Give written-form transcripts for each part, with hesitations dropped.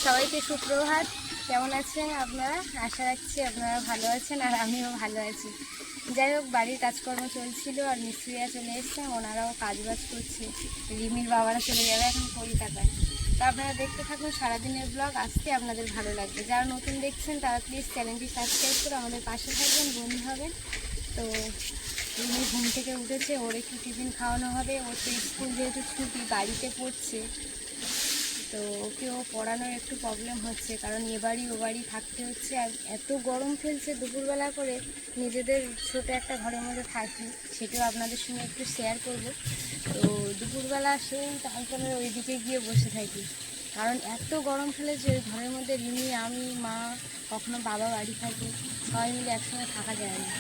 সবাইকে সুপ্রভাত। কেমন আছেন আপনারা? আশা রাখছি আপনারা ভালো আছেন আর আমিও ভালো আছি। যাই হোক, বাড়ির কাজকর্ম চলছিল আর মিস্ত্রিরা চলে এসছে, ওনারাও কাজবাজ করছে। রিমির বাবারা চলে যাবে এখন কলকাতায়। তো আপনারা দেখতে থাকুন সারাদিনের ব্লগ, আজকে আপনাদের ভালো লাগবে। যারা নতুন দেখছেন তারা প্লিজ চ্যানেলটি সাবস্ক্রাইব করে আমাদের পাশে থাকবেন, বন্ধু হবেন। তো রিমি ঘুম থেকে উঠেছে, ওর একটু টিফিন খাওয়ানো হবে। ওর তো স্কুল যেহেতু ছুটি, বাড়িতে পড়ছে, তো ওকেও পড়ানোর একটু প্রবলেম হচ্ছে, কারণ এ বাড়ি ও বাড়ি থাকতে হচ্ছে। আর এত গরম ফেলছে দুপুরবেলা করে, নিজেদের ছোট একটা ঘরের মধ্যে থাকি, সেটাও আপনাদের সঙ্গে একটু শেয়ার করব। তো দুপুরবেলা সেই তালতলার ওইদিকে গিয়ে বসে থাকি, কারণ এত গরম ফেলেছে। ওই ঘরের মধ্যে রিমি, আমি, মা, কখনো বাবা বাড়ি থাকে, সবাই মিলে একসঙ্গে থাকা যায় না।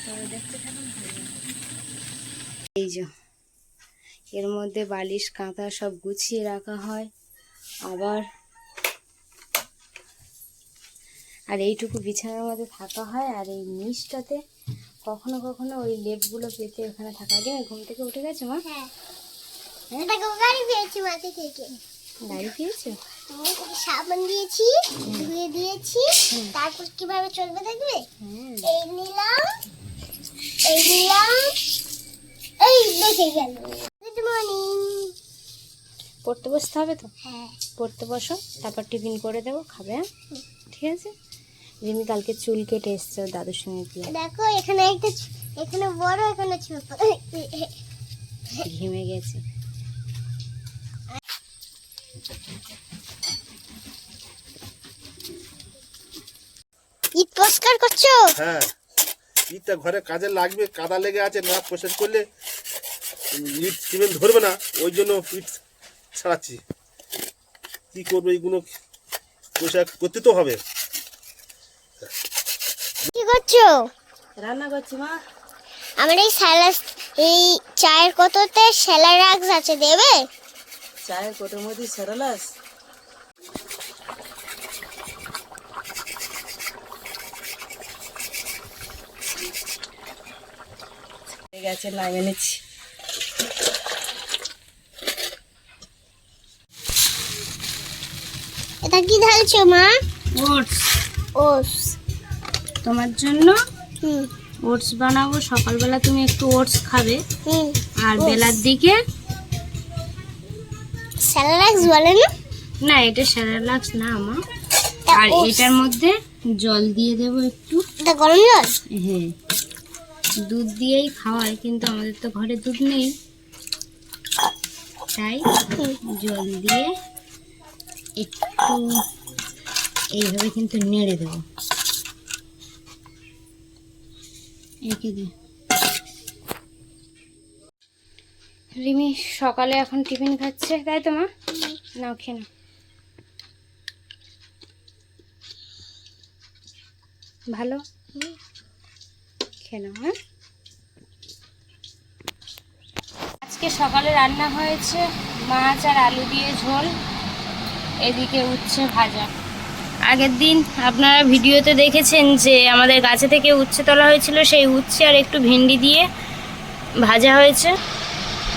তো দেখতে থাকুন। এই যে এর মধ্যে বালিশ কাঁথা সব গুছিয়ে রাখা হয়, আবার আর এইটুকু বিছানার মধ্যে থাকা হয়। আর এই নিচটাতে কখনো কখনো ওই লেপগুলো পেতে ওখানে থাকা হয়। ঘুম থেকে উঠে গেছে মা? গাড়ি পেয়েছি মাটি থেকে। গাড়ি পেয়েছে, সাবান দিয়েছি, ধুয়ে দিয়েছি, তারপর কিভাবে চলবে দেখবে। এই নিলাম, এই নিলাম, এই দেখে গেল। Good morning. পড়তে বসতে হবে তো? হ্যাঁ, পড়তে বসো, তারপর টিফিন করে দেবো, খাবে? হ্যাঁ, ঠিক আছে। রিমি কালকে চুল কেটে এসছে ওর দাদুর সঙ্গে গিয়ে। দেখো এখানে একটা, এখানে বড়, এখানে ছোট। ঘেমে গেছে। ঈদ পরিষ্কার করছো? হ্যাঁ, ইটটা ঘরে কাজে লাগবে, কাদা লেগে আছে, না পরিষ্কার করলে ইট সিমেন্ট ধরবে না, ওই জন্য ইট ছাড়াচ্ছি। কি করবো, এইগুলো পরিষ্কার করতে তো হবে। কি করছো? রান্না করছি মা। আমার এই স্যালাড, এই চায়ের কততে স্যালাড আছে, দেবে? চায়ের কোটোর মধ্যে স্যালাড গেছে, নামিয়ে নিচ্ছি। এটা কি ঢালছো মা? ওটস। ওটস। তোমার জন্য হুম ওটস বানাবো। সকালবেলা তুমি একটু ওটস খাবে, হুম। আর বেলার দিকে স্যালাড বলে না? না, এটা স্যালাডাক্স না মা। তা আর oats। এটার মধ্যে জল দিয়ে দেবো একটু। এটা গরম জল? হ্যাঁ, দুধ দিয়েই খাওয়ায়, কিন্তু আমাদের তো ঘরে দুধ নেই, তাই জল দিয়ে একটু এইভাবে কিন্তু নেড়ে দেবো। এঁকে দে। রিমি সকালে এখন টিফিন খাচ্ছে, তাই তো মা? নাও খেয়ে নাও। ভালো, খেয়ে নাও। হ্যাঁ, আজকে সকালে রান্না হয়েছে মাছ আর আলু দিয়ে ঝোল, এদিকে উচ্ছে ভাজা। আগের দিন আপনারা ভিডিওতে দেখেছেন যে আমাদের গাছে থেকে উচ্ছে তোলা হয়েছিল, সেই উচ্ছে আর একটু ভেন্ডি দিয়ে ভাজা হয়েছে।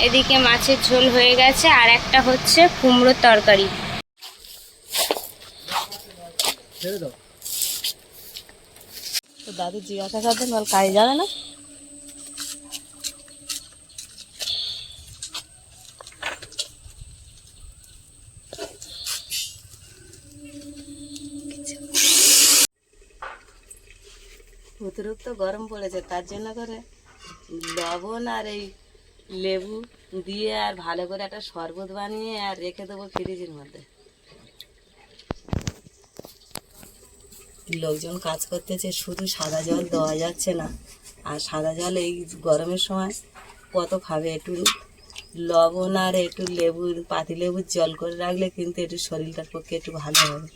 এদিকে মাছের ঝোল হয়ে গেছে, আর একটা হচ্ছে কুমড়োর তরকারি। তো দাদু জিজ্ঞাসা করতেন, বল কাজে যাবে না? অতিরিক্ত গরম পড়েছে, তার জন্য করে লবণ আর এই লেবু দিয়ে আর ভালো করে একটা শরবত বানিয়ে আর রেখে দেবো ফ্রিজের মধ্যে। লোকজন কাজ করতেছে, শুধু সাদা জল দেওয়া যাচ্ছে না, আর সাদা জল এই গরমের সময় কত খাবে? একটু লবণ আর একটু লেবুর, পাতি লেবুর জল করে রাখলে কিন্তু একটু শরীরটার পক্ষে একটু ভালো হবে।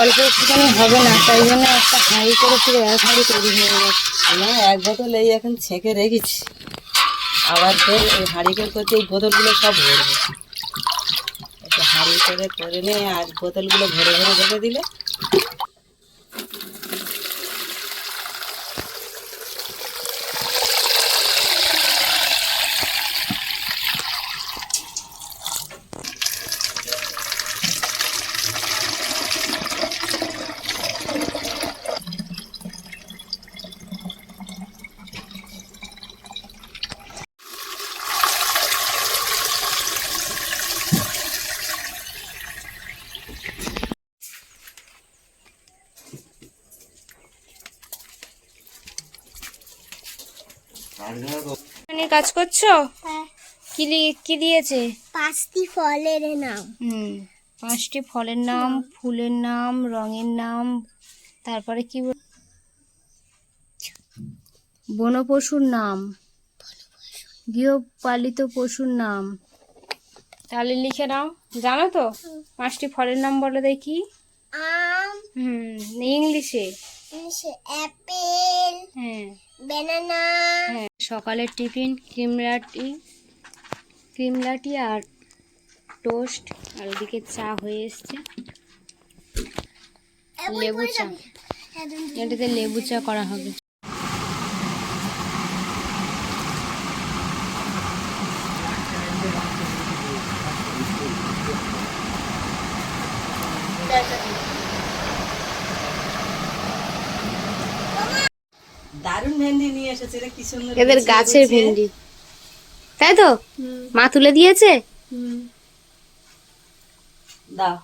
অল্প একটুখানি হবে না, তাই জন্য একটা হাঁড়ি করে পুরো এক হাঁড়ি তৈরি হয়ে গেছে। না, এক বোতল এই এখন ছেঁকে রেখেছি, আবার ফের এই হাঁড়ি করে করতে এই বোতলগুলো সব ভরবে। একটু হাঁড়ি করে নিয়ে আর বোতলগুলো ভরে ভরে রেখে দিলে মানে কাজ করছো? হ্যাঁ, কি দিয়েছে? 5টি ফলের নাম। 5টি ফলের নাম, ফুলের নাম, রঙের নাম, তারপরে কি বনপশুর নাম, গৃহপালিত পশুর নাম। তাহলে লিখে নাও, জানো তো? 5টি ফলের নাম বলো দেখি। আম, ইংলিশে। অ্যাপেল, হ্যাঁ ব্যানানা, হ্যাঁ। সকালের টিফিন ক্রিমলাটি আর টোস্ট, আর ওদিকে চা হয়ে এসছে, লেবু চা। এটাতে লেবু চা করা হবে। দারুণ ভেন্ডি নিয়ে এসেছে রে, কি সুন্দর এদের গুছিয়ে গাছের গুছিয়ে। ভেন্ডি, তাই তো? মা তুলে দিয়েছে। দাও।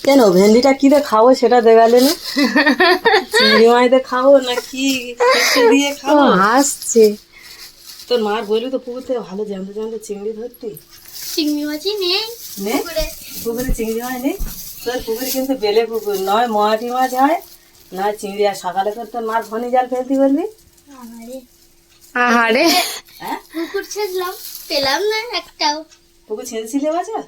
কেন ভেন্ডিটা কি দিয়ে খাবো সেটা দেখালে না? চিংড়ি মাছ দিয়ে খাবো না কি পেঁপে দিয়ে খাবো? হাসছে। তোর মার বললি তো পুকুর থেকে ভালো জ্যান্ত জ্যান্ত চিংড়ি ধরতি। চিংড়ি মাছই নেই নে পুকুরে চিংড়ি মাছ নেই তোর পুকুরে, কিন্তু বেলে পুকুর নয়, মহাটি মাছ হয় না চিংড়ি। আর সকালে তোর মার ঘনি জাল ফেলতি বলবি। আহারে, হ্যাঁ পুকুর ছেড়লাম, পেলাম না একটাও। পুকুর ছেড়েছিলে বাজার?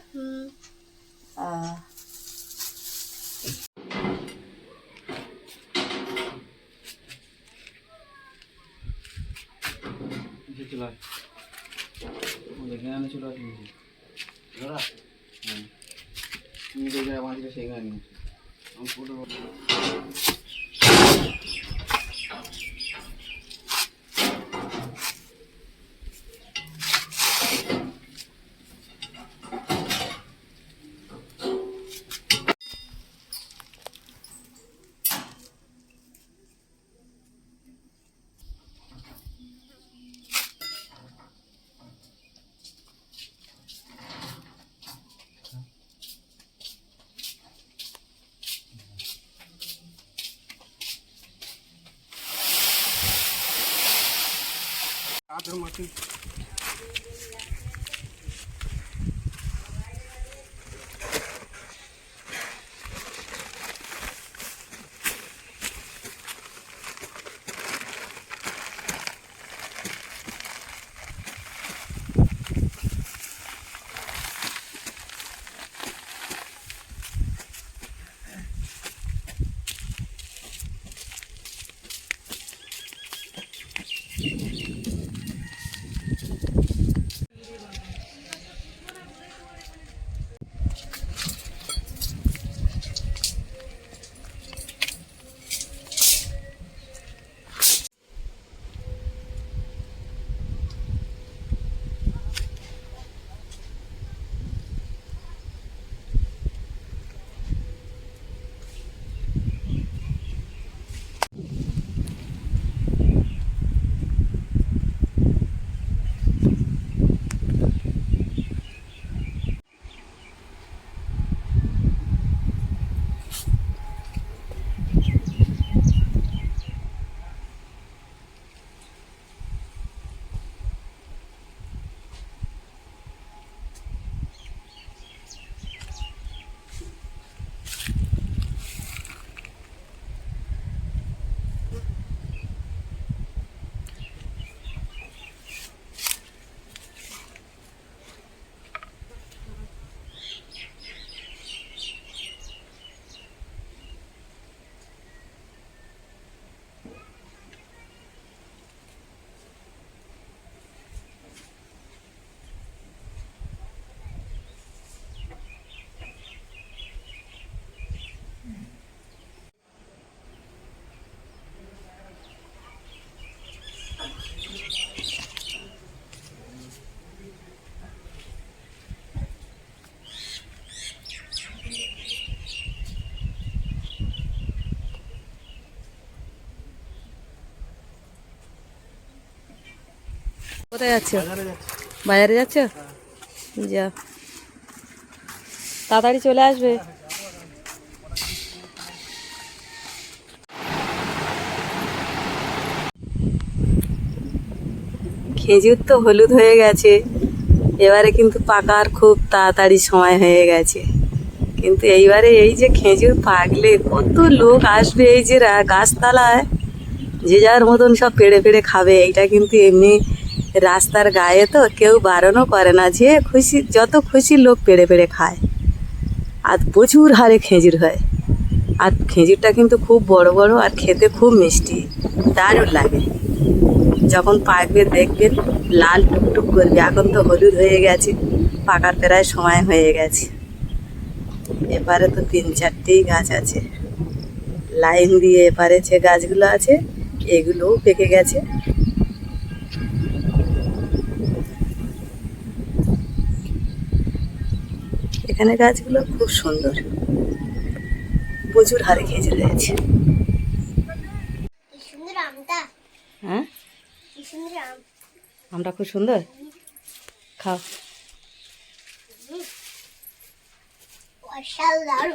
কোথায় যাচ্ছ? বাজারে যাচ্ছ? যা, তাড়াতাড়ি চলে আসবে। খেজুর তো হলুদ হয়ে গেছে, এবারে কিন্তু পাকার খুব তাড়াতাড়ি সময় হয়ে গেছে। কিন্তু এইবারে এই যে খেজুর পাকলে কত লোক আসবে এই যে গাছতলায়, যে যার মতন সব পেড়ে পেড়ে খাবে। এইটা কিন্তু এমনি রাস্তার গায়ে তো কেউ বারণও করে না, যে খুশি যত খুশি লোক পেড়ে পেড়ে খায়। আর প্রচুর হারে খেজুর হয়, আর খেজুরটা কিন্তু খুব বড় বড় আর খেতে খুব মিষ্টি, দারুণ লাগে। যখন পাকবে দেখবেন লাল টুকটুক করবে। এখন তো হলুদ হয়ে গেছে, পাকার প্রায় সময় হয়ে গেছে। এপারে তো 3-4টেই গাছ আছে, লাইন দিয়ে এপারে যে গাছগুলো আছে এগুলোও পেকে গেছে। এখানে গাছগুলো খুব সুন্দর, প্রচুর হারে খেজুর হয়েছে। কি সুন্দর আমটা, হ্যাঁ, কি সুন্দর আম। আমটা খুব সুন্দর, খাও। অসাধারণ।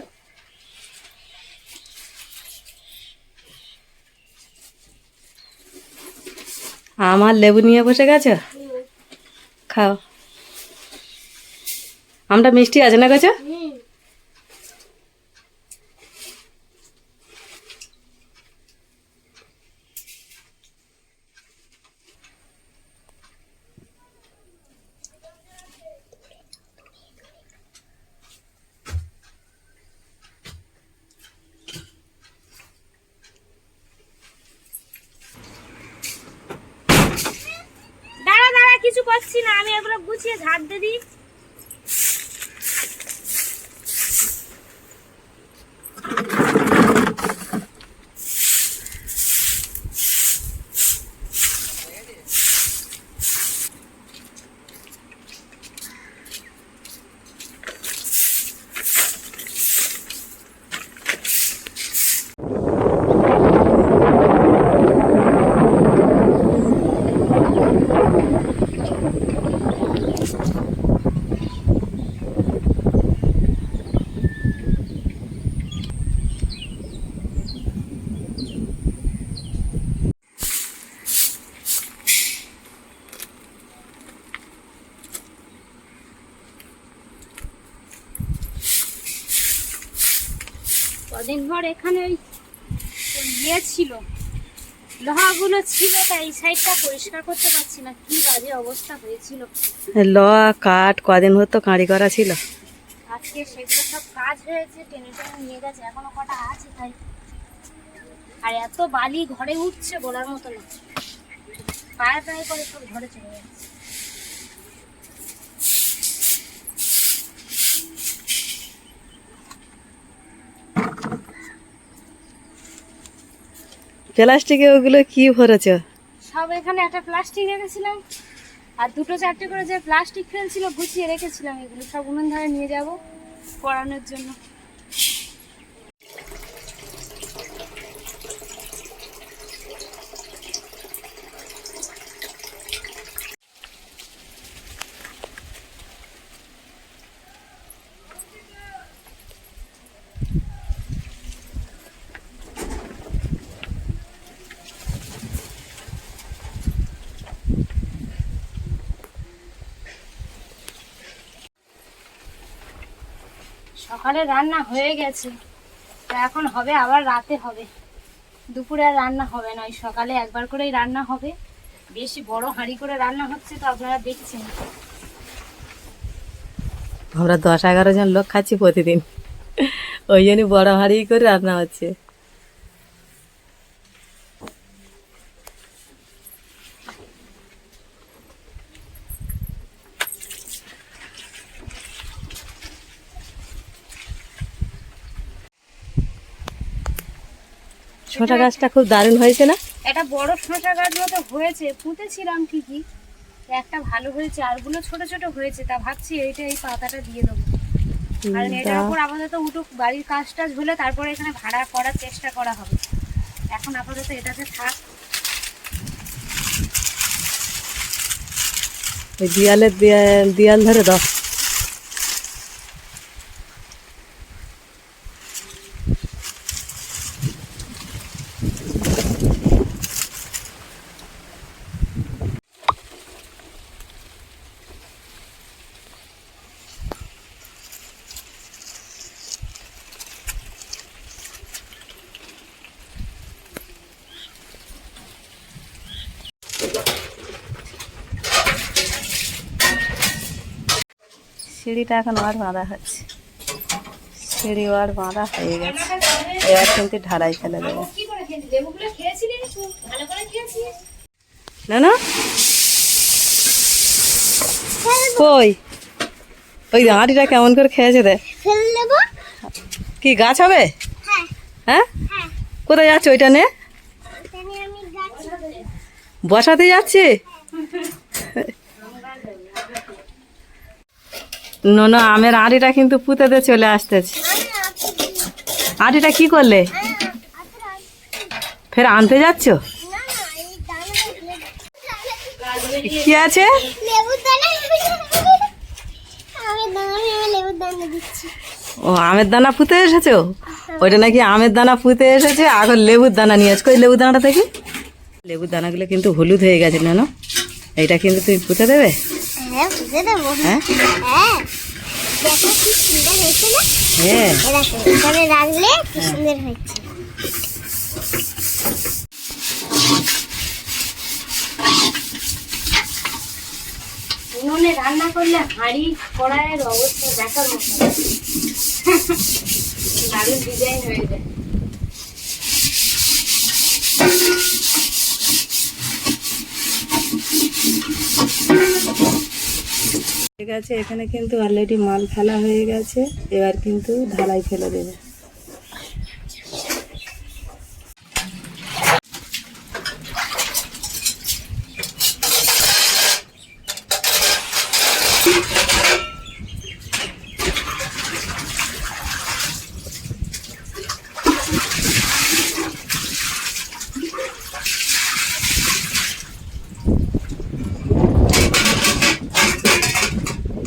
আমার লেবু নিয়ে বসে গেছো, খাও। আমটা মিষ্টি আছে না গেছো? দাঁড়া দাঁড়া, কিছু করছি না, আমি এগুলো গুছিয়ে ঝাড় দিয়ে দিই। কদিন পর এখানে ওই ইয়ে ছিল, লোহাগুলো ছিল, তাই এই সাইডটা পরিষ্কার করতে পারছি না, কি বাজে অবস্থা হয়েছিল। লোহা কাঠ কদিন হতো কাঁড়ি করা ছিল। আজকে সেগুলো সব কাজ হয়েছে, টেনে টেনে নিয়ে গেছে, এখনো কটা আছে তাই। আর এত বালি ঘরে উঠছে বলার মতো না, পায়ে পায়ে করে সব ঘরে চলে যাচ্ছে। প্লাস্টিকে ওগুলো কি ভরেছ? সব এখানে একটা প্লাস্টিক রেখেছিলাম, আর 2-4টে করে যে প্লাস্টিক ফেলছিল গুছিয়ে রেখেছিলাম, এগুলো সব উনুন ধারে নিয়ে যাব পড়ানোর জন্য। সকালে রান্না হয়ে গেছে, তা এখন হবে আবার রাতে হবে, দুপুরে আর রান্না হবে না, ওই সকালে একবার করেই রান্না হবে। বেশি বড় হাঁড়ি করে রান্না হচ্ছে তো আপনারা দেখছেন। আমরা 10-11 জন লোক খাচ্ছি প্রতিদিন, ওই জন্যই বড় হাঁড়ি করে রান্না হচ্ছে। শসা গাছটা খুব দারুণ হয়েছে না? একটা বড় শসা গাছ মতো হয়েছে, পুঁতেছিলাম ঠিকই, একটা ভালো হয়েছে, আরগুলো ছোট ছোট হয়েছে, তা ভাবছি এইটা এই পাতাটা দিয়ে দেবো। আর এটার উপর আপাতত উঠুক, বাড়ির কাজ টাজ হলে তারপরে এখানে ভাড়া করার চেষ্টা করা হবে, এখন আপাতত এটাতে থাক। ওই দেয়াল ধরে দাও। সিঁড়িটা এখন আর বাঁধা হচ্ছে, সিঁড়ি আর বাঁধা হয়ে গেছে, এবার কিন্তু ঢালাই ফেলে দেবে। কি করে খেয়েছিস? লেবুগুলো খেয়েছিলি তো? ভালো করে খেয়েছিস? না না কই ওই হাঁড়িটা কেমন করে খেয়েছে দে, ফেলে দেবো। কি গাছ হবে? হ্যাঁ হ্যাঁ হ্যাঁ, কোথায় যাচ্ছে ওইটা নে, এখানে আমি গাছ বসাতে যাচ্ছি। নোনো আমের আঁড়িটা কিন্তু পুঁতেতে চলে আসতেছে। আঁড়িটা কি করলে, ফের আনতে যাচ্ছ? কি আছে? লেবুর দানা, আমি লেবুর দানা দিচ্ছি। ও আমের দানা পুঁতে এসেছো? ওইটা নাকি আমের দানা পুঁতে এসেছে, এখন লেবুর দানা নিয়ে আসছো। ওই লেবুর দানাটা দেখি, লেবুর দানাগুলো কিন্তু হলুদ হয়ে গেছে। না এইটা কিন্তু তুমি পুঁতে দেবে? হ্যাঁ বুঝে দেবো। হ্যাঁ হ্যাঁ দেখো কি সুন্দর হয়েছে না, হ্যাঁ দেখো এখানে রাখলে কি সুন্দর হয়েছে। উনুনে রান্না করলে হাঁড়ি কড়াইয়ের অবস্থা দেখার মতো না। দারুণ ডিজাইন হয়ে যায়। ঠিক আছে, এখানে কিন্তু অলরেডি মাল ফেলা হয়ে গেছে, এবার কিন্তু ঢালাই ফেলে দেবে।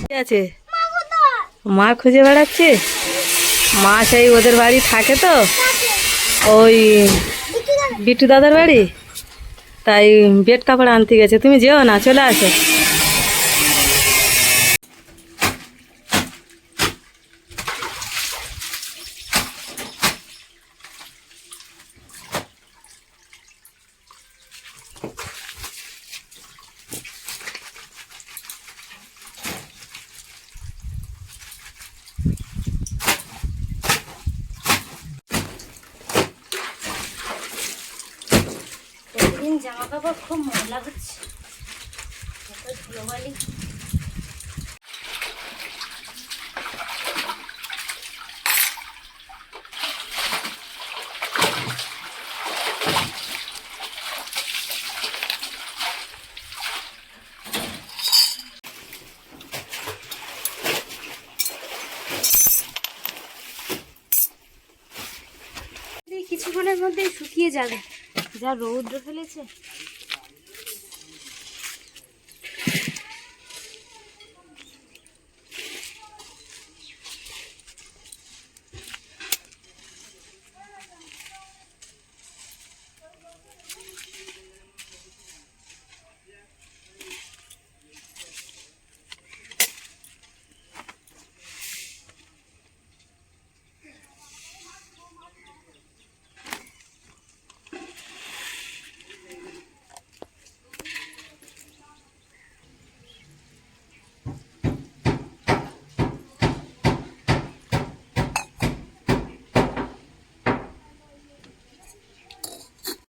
ঠিক আছে, মা খুঁজে বেড়াচ্ছে। মা সেই ওদের বাড়ি থাকে তো, ওই বিট্টু দাদার বাড়ি, তাই বেড কাপড় আনতে গেছে। তুমি যেও না, চলে আসো। প্রতিদিন জামা কাপড় খুব ময়লা হচ্ছে, এত ধুলোবালি। কিছুক্ষণের মধ্যেই শুকিয়ে যাবে, যা রৌদ্র ফেলেছে।